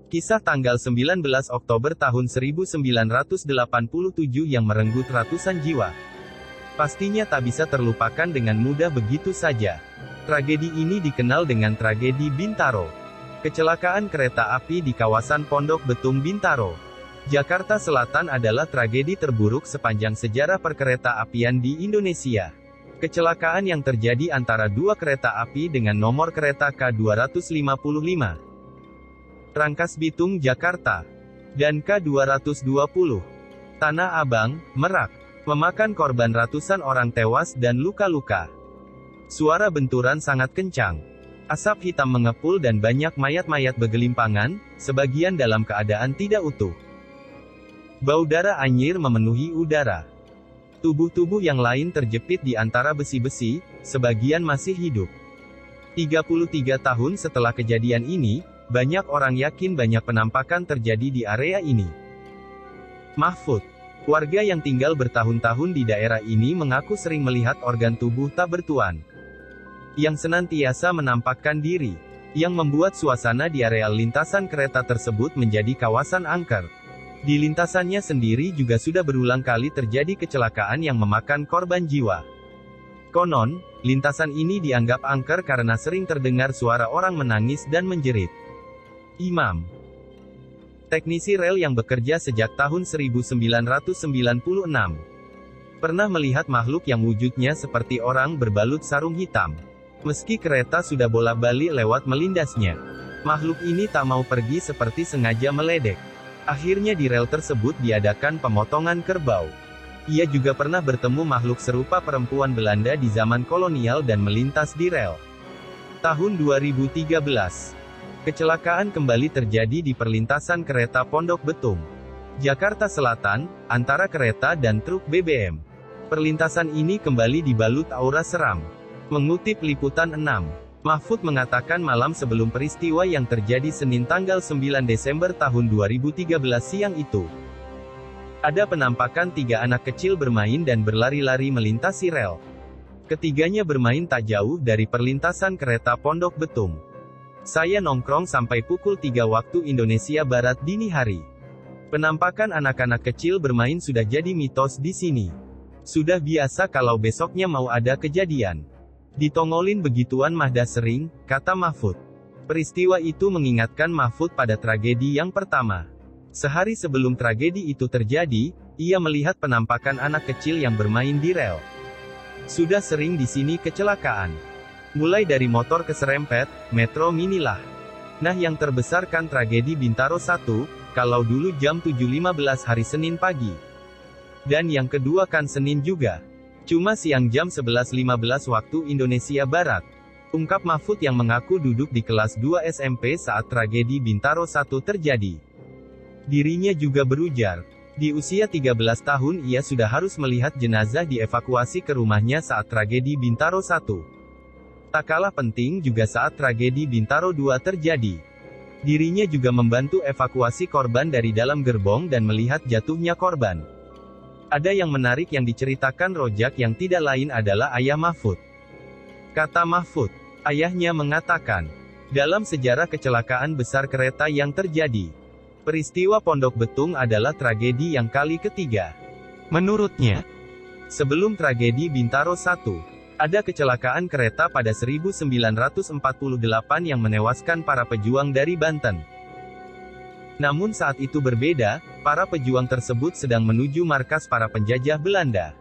Kisah tanggal 19 Oktober tahun 1987 yang merenggut ratusan jiwa. Pastinya tak bisa terlupakan dengan mudah begitu saja. Tragedi ini dikenal dengan tragedi Bintaro. Kecelakaan kereta api di kawasan Pondok Betung Bintaro, Jakarta Selatan adalah tragedi terburuk sepanjang sejarah perkereta-apian di Indonesia. Kecelakaan yang terjadi antara dua kereta api dengan nomor kereta K255 Rangkas Bitung Jakarta dan K220 Tanah Abang, Merak, memakan korban ratusan orang tewas dan luka-luka. Suara benturan sangat kencang. Asap hitam mengepul dan banyak mayat-mayat bergelimpangan, sebagian dalam keadaan tidak utuh. Bau darah anyir memenuhi udara. Tubuh-tubuh yang lain terjepit di antara besi-besi, sebagian masih hidup. 33 tahun setelah kejadian ini, banyak orang yakin banyak penampakan terjadi di area ini. Mahfud, warga yang tinggal bertahun-tahun di daerah ini mengaku sering melihat organ tubuh tak bertuan yang senantiasa menampakkan diri, yang membuat suasana di areal lintasan kereta tersebut menjadi kawasan angker. Di lintasannya sendiri juga sudah berulang kali terjadi kecelakaan yang memakan korban jiwa. Konon, lintasan ini dianggap angker karena sering terdengar suara orang menangis dan menjerit. Imam, teknisi rel yang bekerja sejak tahun 1996, pernah melihat makhluk yang wujudnya seperti orang berbalut sarung hitam. Meski kereta sudah bolak-balik lewat melindasnya, makhluk ini tak mau pergi seperti sengaja meledek. Akhirnya di rel tersebut diadakan pemotongan kerbau. Ia juga pernah bertemu makhluk serupa perempuan Belanda di zaman kolonial dan melintas di rel. Tahun 2013, kecelakaan kembali terjadi di perlintasan kereta Pondok Betung, Jakarta Selatan, antara kereta dan truk BBM. Perlintasan ini kembali dibalut aura seram. Mengutip Liputan 6, Mahfud mengatakan malam sebelum peristiwa yang terjadi Senin tanggal 9 Desember tahun 2013 siang itu, ada penampakan 3 anak kecil bermain dan berlari-lari melintasi rel. Ketiganya bermain tak jauh dari perlintasan kereta Pondok Betung. Saya nongkrong sampai pukul 3 waktu Indonesia Barat dini hari. Penampakan anak-anak kecil bermain sudah jadi mitos di sini. Sudah biasa kalau besoknya mau ada kejadian. Ditongolin begituan mah dah sering, kata Mahfud. Peristiwa itu mengingatkan Mahfud pada tragedi yang pertama. Sehari sebelum tragedi itu terjadi, ia melihat penampakan anak kecil yang bermain di rel. Sudah sering di sini kecelakaan. Mulai dari motor keserempet, metro mini lah. Nah yang terbesar kan tragedi Bintaro 1, kalau dulu jam 7.15 hari Senin pagi. Dan yang kedua kan Senin juga. Cuma siang jam 11.15 waktu Indonesia Barat. Ungkap Mahfud yang mengaku duduk di kelas 2 SMP saat tragedi Bintaro 1 terjadi. Dirinya juga berujar, di usia 13 tahun ia sudah harus melihat jenazah dievakuasi ke rumahnya saat tragedi Bintaro 1. Tak kalah penting juga saat tragedi Bintaro 2 terjadi. Dirinya juga membantu evakuasi korban dari dalam gerbong dan melihat jatuhnya korban. Ada yang menarik yang diceritakan Rojak yang tidak lain adalah ayah Mahfud. Kata Mahfud, ayahnya mengatakan, dalam sejarah kecelakaan besar kereta yang terjadi, peristiwa Pondok Betung adalah tragedi yang kali ketiga. Menurutnya, sebelum tragedi Bintaro 1, ada kecelakaan kereta pada 1948 yang menewaskan para pejuang dari Banten. Namun saat itu berbeda, para pejuang tersebut sedang menuju markas para penjajah Belanda.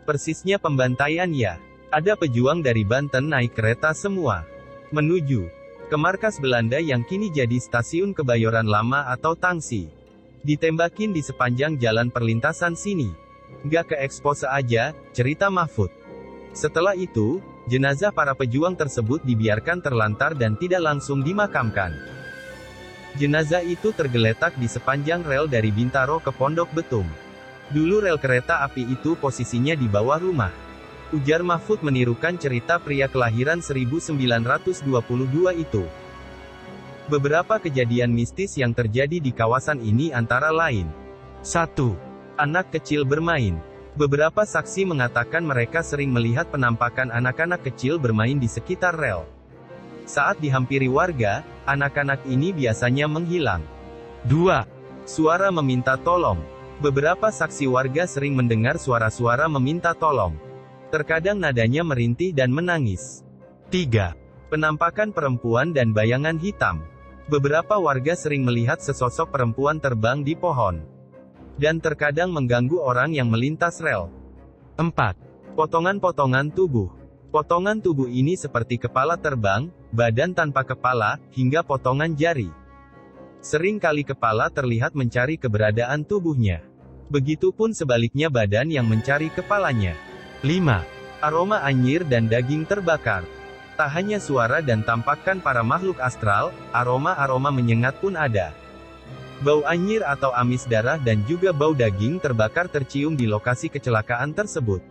Persisnya pembantaian ya. Ada pejuang dari Banten naik kereta semua, menuju ke markas Belanda yang kini jadi stasiun Kebayoran Lama atau Tangsi. Ditembakin di sepanjang jalan perlintasan sini. Nggak ke expose aja, cerita Mahfud. Setelah itu, jenazah para pejuang tersebut dibiarkan terlantar dan tidak langsung dimakamkan. Jenazah itu tergeletak di sepanjang rel dari Bintaro ke Pondok Betung. Dulu rel kereta api itu posisinya di bawah rumah. Ujar Mahfud menirukan cerita pria kelahiran 1922 itu. Beberapa kejadian mistis yang terjadi di kawasan ini antara lain: 1. Anak kecil bermain. Beberapa saksi mengatakan mereka sering melihat penampakan anak-anak kecil bermain di sekitar rel. Saat dihampiri warga, Anak-anak ini biasanya menghilang. 2. Suara meminta tolong. Beberapa saksi warga sering mendengar suara-suara meminta tolong. Terkadang nadanya merintih dan menangis. 3. Penampakan perempuan dan bayangan hitam. Beberapa warga sering melihat sesosok perempuan terbang di pohon. Dan terkadang mengganggu orang yang melintas rel. 4. Potongan-potongan tubuh. Potongan tubuh ini seperti kepala terbang, badan tanpa kepala, hingga potongan jari. Sering kali kepala terlihat mencari keberadaan tubuhnya. Begitupun sebaliknya badan yang mencari kepalanya. 5. Aroma anyir dan daging terbakar. Tak hanya suara dan tampakkan para makhluk astral, aroma-aroma menyengat pun ada. Bau anyir atau amis darah dan juga bau daging terbakar tercium di lokasi kecelakaan tersebut.